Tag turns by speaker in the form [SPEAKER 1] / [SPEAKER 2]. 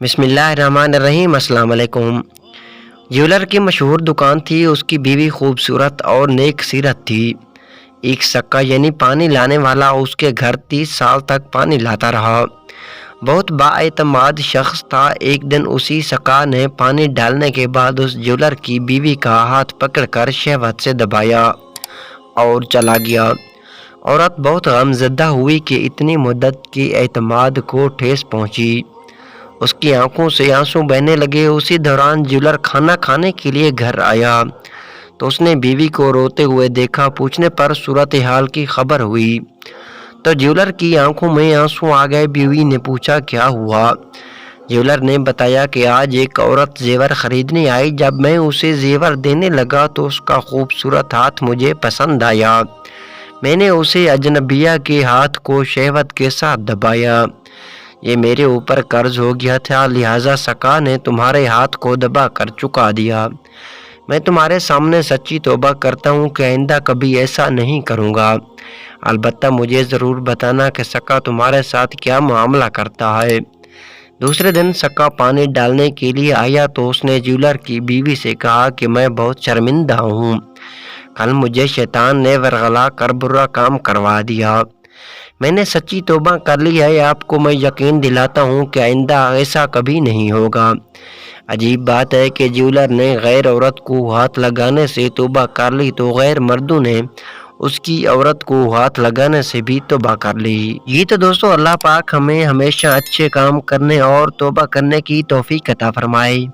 [SPEAKER 1] बिस्मिल्लाहिर्रहमानिर्रहीम। अस्सलाम वालेकुम। ज्वेलर की मशहूर दुकान थी। उसकी बीवी खूबसूरत और नेक सीरत थी। एक सक्का यानी पानी लाने वाला उसके घर 30 साल तक पानी लाता रहा। बहुत बाएतमाद शख्स था। एक दिन उसी सक्का ने पानी डालने के बाद उस ज्वेलर की बीवी का हाथ पकड़कर शहवत से दबाया और चला गया। औरत बहुत गमज़दा हुई कि इतनी मुद्दत की एतमाद को ठेस पहुंची। उसकी आंखों से आंसू बहने लगे। उसी दौरान ज्वेलर खाना खाने के लिए घर आया तो उसने बीवी को रोते हुए देखा। पूछने पर सूरत हाल की खबर हुई तो ज्वेलर की आंखों में आंसू आ गए। बीवी ने पूछा, क्या हुआ? ज्वेलर ने बताया कि आज एक औरत जेवर खरीदने आई। जब मैं उसे जेवर देने लगा तो उसका खूबसूरत हाथ मुझे पसंद आया। मैंने उसे अजनबिया के हाथ को शहवत के साथ दबाया। ये मेरे ऊपर कर्ज हो गया था, लिहाजा सक्का ने तुम्हारे हाथ को दबा कर चुका दिया। मैं तुम्हारे सामने सच्ची तौबा करता हूँ कि आइंदा कभी ऐसा नहीं करूँगा। अलबत्ता मुझे ज़रूर बताना कि सक्का तुम्हारे साथ क्या मामला करता है। दूसरे दिन सक्का पानी डालने के लिए आया तो उसने ज्वेलर की बीवी से कहा कि मैं बहुत शर्मिंदा हूँ। कल मुझे शैतान ने वरगला कर बुरा काम करवा दिया। मैंने सच्ची तौबा कर ली है। आपको मैं यकीन दिलाता हूँ कि आइंदा ऐसा कभी नहीं होगा। अजीब बात है कि ज्वेलर ने गैर औरत को हाथ लगाने से तौबा कर ली तो गैर मर्दों ने उसकी औरत को हाथ लगाने से भी तौबा कर ली। ये तो दोस्तों अल्लाह पाक हमें हमेशा अच्छे काम करने और तौबा करने की तौफीक अता फरमाए।